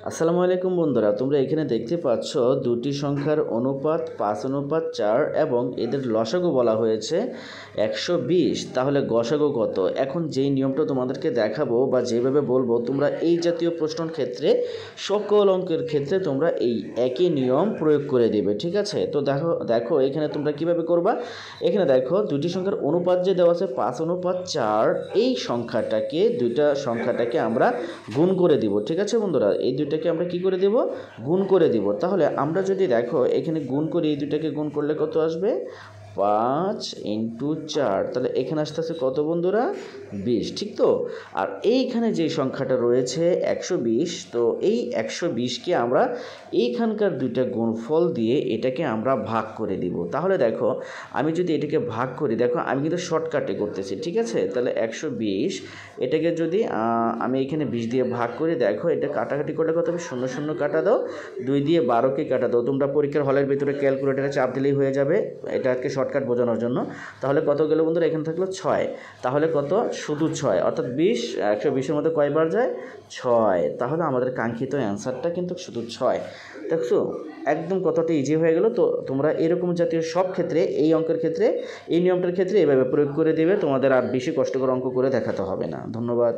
আসসালামু আলাইকুম বন্ধুরা, তোমরা এখানে দেখতে পাচ্ছ দুটি সংখ্যার অনুপাত 5:4 এবং এদের লসাগু বলা হয়েছে 120। তাহলে গসাগু কত? এখন যেই নিয়মটা তোমাদেরকে দেখাবো বা যেভাবে বলবো, তোমরা এই জাতীয় প্রশ্নের ক্ষেত্রে সকল অঙ্কের ক্ষেত্রে তোমরা এই একই নিয়ম প্রয়োগ করে দেবে, ঠিক আছে? তো দেখো দেখো এখানে তোমরা কিভাবে করবা। এখানে দেখো দুটি সংখ্যার অনুপাত যে দেওয়া আছে 5:4, এই দুইটা সংখ্যাটাকে আমরা গুণ করে দিব, ঠিক আছে বন্ধুরা? এই দুইটাকে আমরা কি করে দেব? গুণ করে দিব। তাহলে আমরা যদি দেখো এখানে গুণ করি, এই দুইটাকে গুণ করলে কত আসবে? 5 × 4। তাহলে এখানে আসতেছে কত বন্ধুরা? 20, ঠিক তো? আর এইখানে যে সংখ্যাটা রয়েছে 120, তো এই 120কে আমরা এইখানকার দুইটা গুণফল দিয়ে এটাকে আমরা ভাগ করে দিব। তাহলে দেখো আমি যদি এটাকে ভাগ করি, দেখো আমি কিন্তু শর্টকাটে করতেছি, ঠিক আছে? তাহলে 120 এটাকে যদি আমি এখানে 20 দিয়ে ভাগ করি, দেখো এটা কাটাকাটি করলে কত হবে? 0 0 কাটা দাও, 2 দিয়ে 12কে কাটা দাও। তোমরা পরীক্ষার হলের ভিতরে ক্যালকুলেটারে চাপ দিলেই হয়ে যাবে, এটাকে শর্টকাট বোঝানোর জন্য। তাহলে কত গেল বন্ধুরা? এখানে থাকলো 6। তাহলে কত? শুধু 6, অর্থাৎ 20 120-এর মধ্যে কয়বার যায়? 6। তাহলে আমাদের কাঙ্ক্ষিত অ্যান্সারটা কিন্তু শুধু 6। দেখছো একদম কতটা ইজি হয়ে গেল। তো তোমরা এরকম জাতীয় সব ক্ষেত্রে, এই অঙ্কের ক্ষেত্রে, এই নিয়মটার ক্ষেত্রে এভাবে প্রয়োগ করে দেবে, তোমাদের আর বেশি কষ্টকর অঙ্ক করে দেখাতে হবে না। ধন্যবাদ।